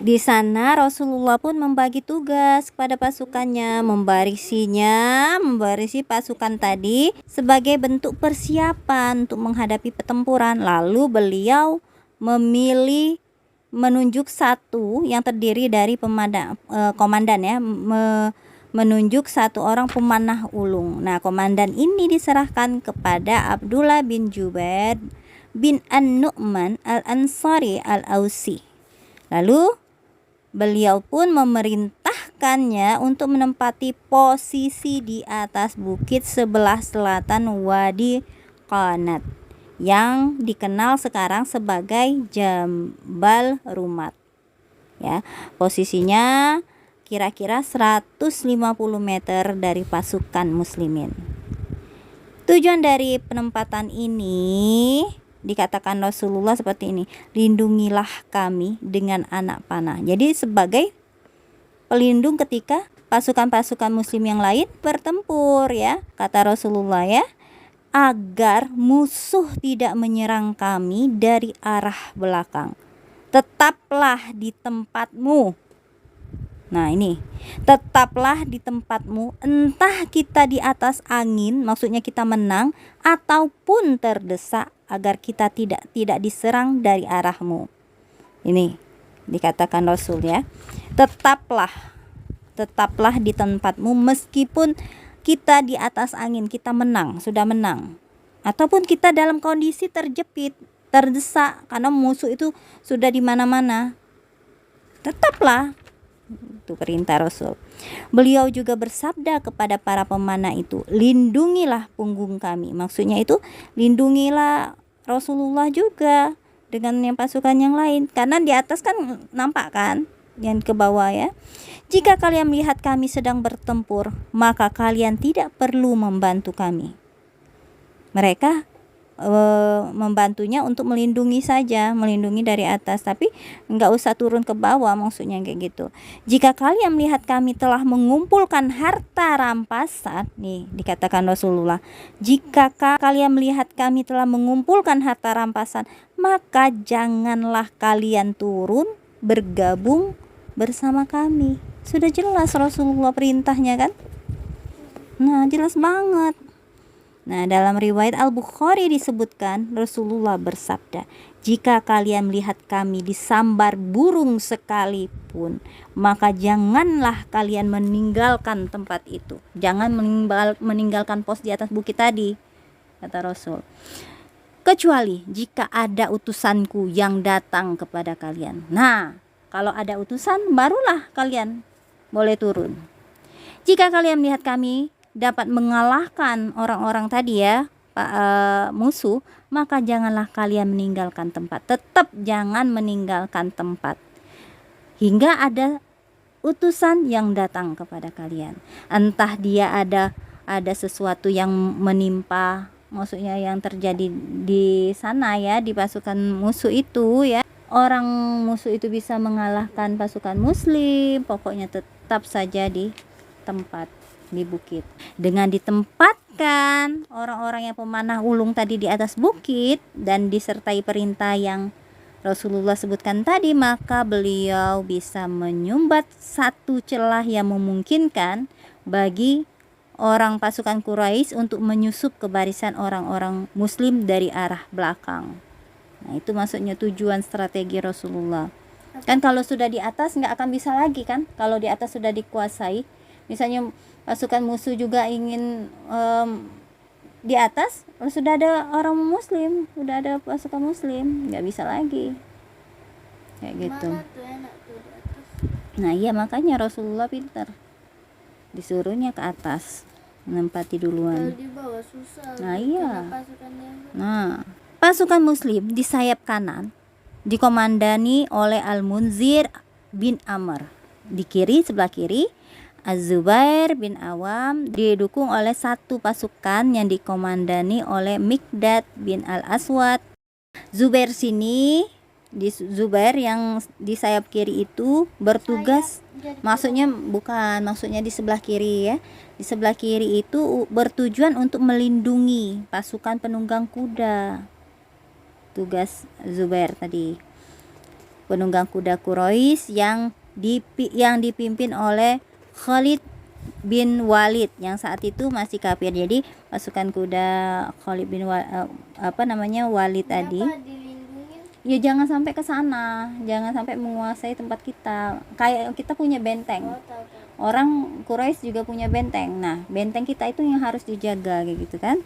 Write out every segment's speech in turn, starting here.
Di sana Rasulullah pun membagi tugas kepada pasukannya, membarisi pasukan tadi sebagai bentuk persiapan untuk menghadapi pertempuran. Lalu beliau menunjuk satu yang terdiri dari komandan ya, menunjuk satu orang pemanah ulung. Nah, komandan ini diserahkan kepada Abdullah bin Jubair bin An-Nu'man Al-Ansari Al-Ausi. Lalu beliau pun memerintahkannya untuk menempati posisi di atas bukit sebelah selatan Wadi Qanat yang dikenal sekarang sebagai Jabal Rumat. Ya, posisinya kira-kira 150 meter dari pasukan muslimin. Tujuan dari penempatan ini dikatakan Rasulullah seperti ini, lindungilah kami dengan anak panah. Jadi sebagai pelindung ketika pasukan-pasukan muslim yang lain bertempur ya, kata Rasulullah ya, agar musuh tidak menyerang kami dari arah belakang. Tetaplah di tempatmu. Nah ini, tetaplah di tempatmu, entah kita di atas angin, maksudnya kita menang, ataupun terdesak, agar kita tidak diserang dari arahmu. Ini dikatakan Rasul ya, tetaplah di tempatmu meskipun kita di atas angin, kita sudah menang, ataupun kita dalam kondisi terjepit, terdesak karena musuh itu sudah di mana-mana, tetaplah. Itu perintah Rasul. Beliau juga bersabda kepada para pemanah itu, lindungilah punggung kami. Maksudnya itu lindungilah Rasulullah juga dengan yang pasukan yang lain, karena di atas kan nampak kan, yang ke bawah ya. Jika kalian melihat kami sedang bertempur, maka kalian tidak perlu membantu kami. Mereka membantunya untuk melindungi saja, melindungi dari atas, tapi enggak usah turun ke bawah, maksudnya kayak gitu. Jika kalian melihat kami telah mengumpulkan harta rampasan, nih dikatakan Rasulullah, jika kalian melihat kami telah mengumpulkan harta rampasan, maka janganlah kalian turun bergabung bersama kami. Sudah jelas Rasulullah perintahnya kan? Nah, jelas banget. Nah, dalam riwayat Al-Bukhari disebutkan Rasulullah bersabda, jika kalian melihat kami disambar burung sekalipun, maka janganlah kalian meninggalkan tempat itu. Jangan meninggalkan pos di atas bukit tadi, kata Rasul. Kecuali jika ada utusanku yang datang kepada kalian. Nah, kalau ada utusan barulah kalian boleh turun. Jika kalian melihat kami dapat mengalahkan orang-orang tadi ya, musuh, maka janganlah kalian meninggalkan tempat. Tetap jangan meninggalkan tempat hingga ada utusan yang datang kepada kalian. Entah dia ada sesuatu yang menimpa, maksudnya yang terjadi di sana ya, di pasukan musuh itu ya. Orang musuh itu bisa mengalahkan pasukan muslim, pokoknya tetap saja di tempat, di bukit. Dengan ditempatkan orang-orang yang pemanah ulung tadi di atas bukit dan disertai perintah yang Rasulullah sebutkan tadi, maka beliau bisa menyumbat satu celah yang memungkinkan bagi orang pasukan Quraisy untuk menyusup ke barisan orang-orang muslim dari arah belakang. Nah, itu maksudnya tujuan strategi Rasulullah. Kan kalau sudah di atas nggak akan bisa lagi kan, kalau di atas sudah dikuasai. Misalnya pasukan musuh juga ingin di atas, sudah ada orang muslim, sudah ada pasukan muslim, nggak bisa lagi kayak gitu. Nah iya, makanya Rasulullah pintar, disuruhnya ke atas, menempati duluan. Kalau di bawah susah. Nah iya. Nah, pasukan muslim di sayap kanan dikomandani oleh Al-Munzir bin Amr. Di kiri, sebelah kiri, Az-Zubair bin Awam didukung oleh satu pasukan yang dikomandani oleh Mikdad bin Al-Aswad. Zubair yang di sayap kiri itu bertugas, maksudnya di sebelah kiri ya. Di sebelah kiri itu bertujuan untuk melindungi pasukan penunggang kuda. Tugas Zubair tadi. penunggang kuda Quraisy yang dipimpin oleh Khalid bin Walid yang saat itu masih kafir. Jadi pasukan kuda Khalid bin Walid tadi. Ya jangan sampai ke sana, jangan sampai menguasai tempat kita. Kayak kita punya benteng. Orang Quraisy juga punya benteng. Nah, benteng kita itu yang harus dijaga kayak gitu kan.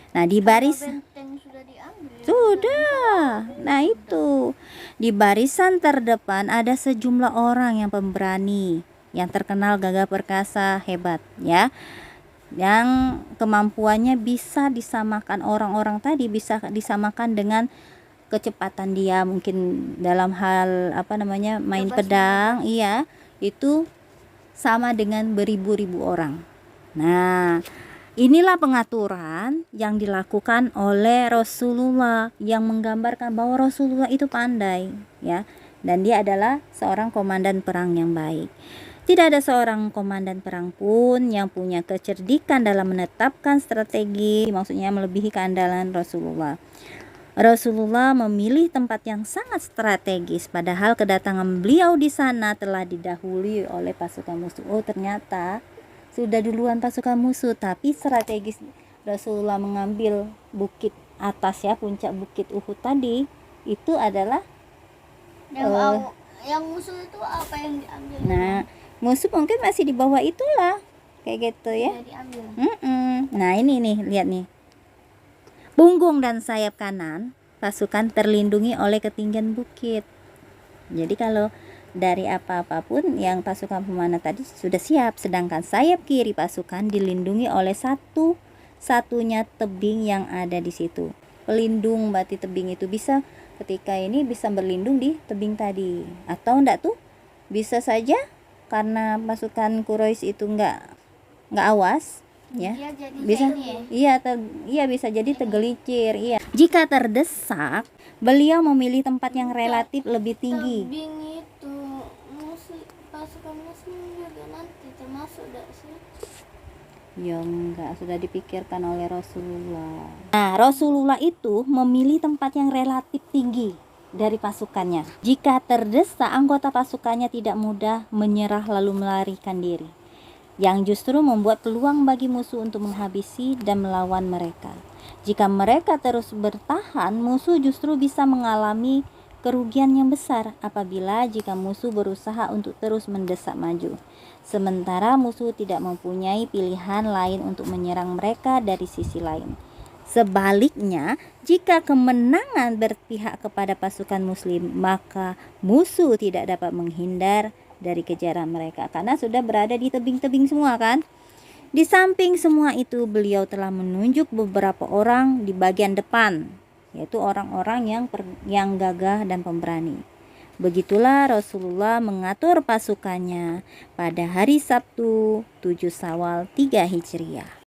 Nah, di baris sudah. Nah, itu. Di barisan terdepan ada sejumlah orang yang pemberani, yang terkenal gagah perkasa, hebat ya. Yang kemampuannya bisa disamakan orang-orang tadi, bisa disamakan dengan kecepatan dia, mungkin dalam hal main pedang, iya, itu sama dengan beribu-ribu orang. Nah, inilah pengaturan yang dilakukan oleh Rasulullah yang menggambarkan bahwa Rasulullah itu pandai ya, dan dia adalah seorang komandan perang yang baik. Tidak ada seorang komandan perang pun yang punya kecerdikan dalam menetapkan strategi, maksudnya melebihi keandalan Rasulullah. Rasulullah memilih tempat yang sangat strategis, padahal kedatangan beliau di sana telah didahului oleh pasukan musuh. Oh, ternyata sudah duluan pasukan musuh, tapi strategis Rasulullah mengambil bukit atas ya, puncak bukit Uhud tadi, itu adalah yang musuh itu apa yang diambil? Nah, musuh mungkin masih di bawah itulah, kayak gitu ya. Nah, ini nih, lihat nih. Punggung dan sayap kanan pasukan terlindungi oleh ketinggian bukit. Jadi kalau dari apapun yang pasukan pemanah tadi sudah siap, sedangkan sayap kiri pasukan dilindungi oleh satu-satunya tebing yang ada di situ. Pelindung berarti tebing itu bisa ketika ini bisa berlindung di tebing tadi, atau enggak tuh bisa saja karena pasukan Quraisy itu enggak awas ya, bisa bisa jadi tergelincir. Iya, jika terdesak beliau memilih tempat yang relatif lebih tinggi. Tebing itu pasukan muslim juga nanti termasuk enggak sih? Ya enggak, sudah dipikirkan oleh Rasulullah. Nah, Rasulullah itu memilih tempat yang relatif tinggi dari pasukannya. Jika terdesak, anggota pasukannya tidak mudah menyerah lalu melarikan diri, yang justru membuat peluang bagi musuh untuk menghabisi dan melawan mereka. Jika mereka terus bertahan, musuh justru bisa mengalami kerugian yang besar apabila jika musuh berusaha untuk terus mendesak maju, sementara musuh tidak mempunyai pilihan lain untuk menyerang mereka dari sisi lain. Sebaliknya, jika kemenangan berpihak kepada pasukan muslim, maka musuh tidak dapat menghindar dari kejaran mereka karena sudah berada di tebing-tebing semua kan. Di samping semua itu, beliau telah menunjuk beberapa orang di bagian depan, yaitu orang-orang yang gagah dan pemberani. Begitulah Rasulullah mengatur pasukannya pada hari Sabtu 7 Syawal 3 Hijriah.